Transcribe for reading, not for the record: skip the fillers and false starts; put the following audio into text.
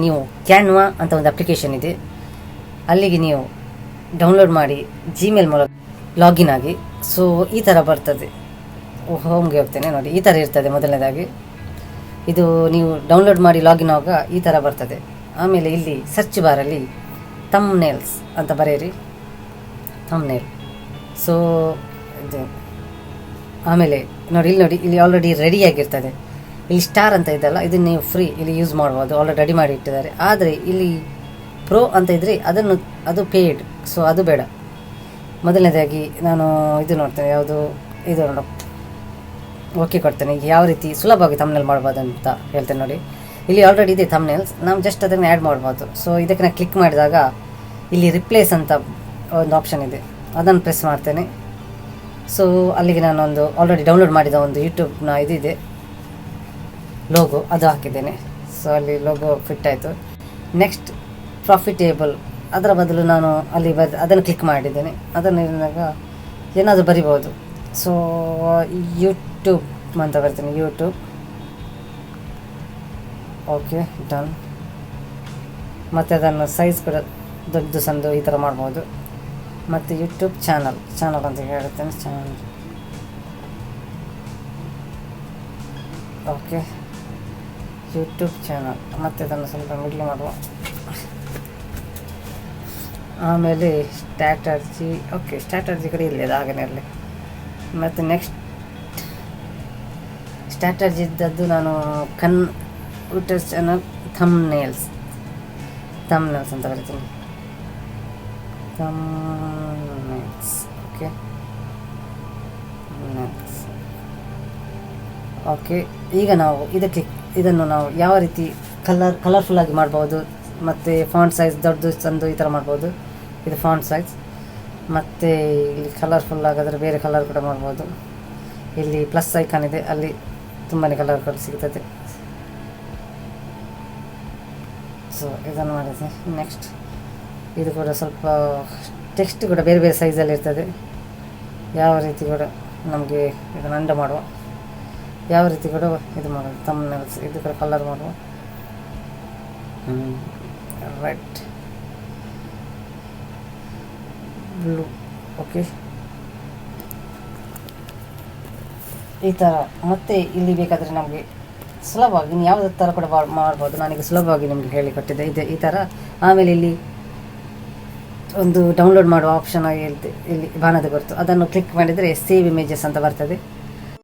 ನೀವು ಕ್ಯಾನ್ವಾ ಅಂತ ಒಂದು ಅಪ್ಲಿಕೇಶನ್ ಇದೆ, ಅಲ್ಲಿಗೆ ನೀವು ಡೌನ್ಲೋಡ್ ಮಾಡಿ ಜಿಮೇಲ್ ಮೂಲಕ ಲಾಗಿನ್ ಆಗಿ. ಸೊ ಈ ಥರ ಬರ್ತದೆ. ಹೋಮ್ಗೆ ಹೋಗ್ತೇನೆ ನೋಡಿ, ಈ ಥರ ಇರ್ತದೆ. ಮೊದಲನೇದಾಗಿ ಇದು ನೀವು ಡೌನ್ಲೋಡ್ ಮಾಡಿ ಲಾಗಿನ್ ಆಗುವಾಗ ಈ ಥರ ಬರ್ತದೆ. ಆಮೇಲೆ ಇಲ್ಲಿ ಸರ್ಚ್ ಬಾರಲ್ಲಿ ಥಂಬ್ನೇಲ್ಸ್ ಅಂತ ಬರೆಯಿರಿ, ಥಂಬ್ನೇಲ್. ಸೊ ಇದು ಆಮೇಲೆ ನೋಡಿ ಇಲ್ಲಿ ಆಲ್ರೆಡಿ ರೆಡಿಯಾಗಿರ್ತದೆ. ಇಲ್ಲಿ ಸ್ಟಾರ್ ಅಂತ ಇದೆಲ್ಲ, ಇದನ್ನು ನೀವು ಫ್ರೀ ಇಲ್ಲಿ ಯೂಸ್ ಮಾಡ್ಬೋದು, ಆಲ್ರೆಡಿ ರೆಡಿ ಮಾಡಿ ಇಟ್ಟಿದ್ದಾರೆ. ಆದರೆ ಇಲ್ಲಿ ಪ್ರೋ ಅಂತ ಇದ್ದರೆ ಅದು ಪೇಯ್ಡ್, ಸೊ ಅದು ಬೇಡ. ಮೊದಲನೇದಾಗಿ ನಾನು ಇದು ನೋಡ್ತೇನೆ, ಯಾವುದು ಇದು ನೋಡ, ಓಕೆ ಕೊಡ್ತೇನೆ. ಈಗ ಯಾವ ರೀತಿ ಸುಲಭವಾಗಿ ಥಂಬ್ನೇಲ್ ಮಾಡ್ಬೋದು ಅಂತ ಹೇಳ್ತೇನೆ ನೋಡಿ. ಇಲ್ಲಿ ಆಲ್ರೆಡಿ ಇದೆ ಥಂಬ್ನೇಲ್ಸ್, ನಾವು ಜಸ್ಟ್ ಅದನ್ನು ಆ್ಯಡ್ ಮಾಡ್ಬೋದು. ಸೊ ಇದಕ್ಕೆ ನಾನು ಕ್ಲಿಕ್ ಮಾಡಿದಾಗ ಇಲ್ಲಿ ರಿಪ್ಲೇಸ್ ಅಂತ ಒಂದು ಆಪ್ಷನ್ ಇದೆ, ಅದನ್ನು ಪ್ರೆಸ್ ಮಾಡ್ತೇನೆ. ಸೊ ಅಲ್ಲಿಗೆ ನಾನೊಂದು ಆಲ್ರೆಡಿ ಡೌನ್ಲೋಡ್ ಮಾಡಿದ ಒಂದು ಯೂಟ್ಯೂಬ್ನ ಇದಿದೆ ಲೋಗೋ, ಅದು ಹಾಕಿದ್ದೇನೆ. ಸೊ ಅಲ್ಲಿ ಲೋಗೋ ಫಿಟ್ ಆಯಿತು. ನೆಕ್ಸ್ಟ್ ಪ್ರಾಫಿಟೇಬಲ್, ಅದರ ಬದಲು ನಾನು ಅಲ್ಲಿ ಅದನ್ನು ಕ್ಲಿಕ್ ಮಾಡಿದ್ದೇನೆ. ಅದನ್ನು ಇರುವಾಗ ಏನಾದರೂ ಬರಿಬೋದು. ಸೊ ಯೂಟ್ಯೂಬ್ ಅಂತ ಬರ್ತೀನಿ, ಯೂಟ್ಯೂಬ್. Okay, done. ಮತ್ತು ಅದನ್ನು ಸೈಜ್ ಕೂಡ ದೊಡ್ಡ ಸಂದು ಈ ಥರ ಮಾಡ್ಬೋದು. ಮತ್ತು ಯೂಟ್ಯೂಬ್ ಚಾನಲ್ ಅಂತ ಹೇಳುತ್ತೇನೆ, ಚಾನಲ್. Okay, YouTube channel. ಮತ್ತು ಅದನ್ನು ಸ್ವಲ್ಪ ಮಿಡ್ಲ್ ಮಾಡುವ. ಆಮೇಲೆ ಸ್ಟ್ರಾಟರ್ಜಿ, ಓಕೆ ಸ್ಟ್ರಾಟರ್ಜಿ ಕಡೆ ಇರಲಿ, ಅದು ಹಾಗೇ ಇರಲಿ. ಮತ್ತು ನೆಕ್ಸ್ಟ್ ಸ್ಟ್ರಾಟರ್ಜಿ ಇದ್ದದ್ದು ನಾನು ಯೂಟ್ಯೂಬ್ ಚಾನಲ್ ಥಂಬ್ನೇಲ್ಸ್ ಅಂತ ಬರೀತೀನಿ, ಥಂಬ್ನೇಲ್ಸ್. Okay, okay. ಈಗ ನಾವು ಇದನ್ನು ನಾವು ಯಾವ ರೀತಿ ಕಲರ್ಫುಲ್ಲಾಗಿ ಮಾಡ್ಬೋದು, ಮತ್ತು ಫಾಂಟ್ ಸೈಜ್ ದೊಡ್ಡದು ಚಂದು ಈ ಥರ ಮಾಡ್ಬೋದು. ಇದು ಫಾಂಟ್ ಸೈಜ್. ಮತ್ತು ಇಲ್ಲಿ ಕಲರ್ಫುಲ್ ಆಗಾದರೆ ಬೇರೆ ಕಲರ್ ಕೂಡ ಮಾಡ್ಬೋದು. ಇಲ್ಲಿ ಪ್ಲಸ್ ಐಕಾನ್ ಇದೆ, ಅಲ್ಲಿ ತುಂಬಾ ಕಲರ್ ಸಿಗ್ತದೆ. ಸೊ ಇದನ್ನು ಮಾಡಿದ್ದೆ. ನೆಕ್ಸ್ಟ್ ಇದು ಕೂಡ ಸ್ವಲ್ಪ ಟೆಕ್ಸ್ಟ್ ಕೂಡ ಬೇರೆ ಬೇರೆ ಸೈಜಲ್ಲಿ ಇರ್ತದೆ. ಯಾವ ರೀತಿ ಕೂಡ ನಮಗೆ ಇದನ್ನು ಅಂಡ ಮಾಡುವ, ಯಾವ ರೀತಿ ಕೂಡ ಇದು ಮಾಡೋದು, ಥಂಬ್ನೇಲ್ಸ್ ಇದು ಕೂಡ ಕಲರ್ ಮಾಡುವ. Red, blue. ಓಕೆ, ಈ ಥರ. ಮತ್ತು ಇಲ್ಲಿ ಬೇಕಾದರೆ ನಮಗೆ ಸುಲಭವಾಗಿ ನೀವು ಯಾವುದೇ ಥರ ಕೂಡ ಮಾಡ್ಬೋದು. ನಾನೀಗ ಸುಲಭವಾಗಿ ನಿಮಗೆ ಹೇಳಿಕೊಟ್ಟಿದ್ದೆ ಇದೆ ಈ ಥರ. ಆಮೇಲೆ ಇಲ್ಲಿ ಒಂದು ಡೌನ್ಲೋಡ್ ಮಾಡುವ ಆಪ್ಷನ್ ಆಗಿ ಇಲ್ಲಿ ಬಾಣದ ಗುರುತು, ಅದನ್ನು ಕ್ಲಿಕ್ ಮಾಡಿದರೆ ಸೇವ್ ಇಮೇಜಸ್ ಅಂತ ಬರ್ತದೆ.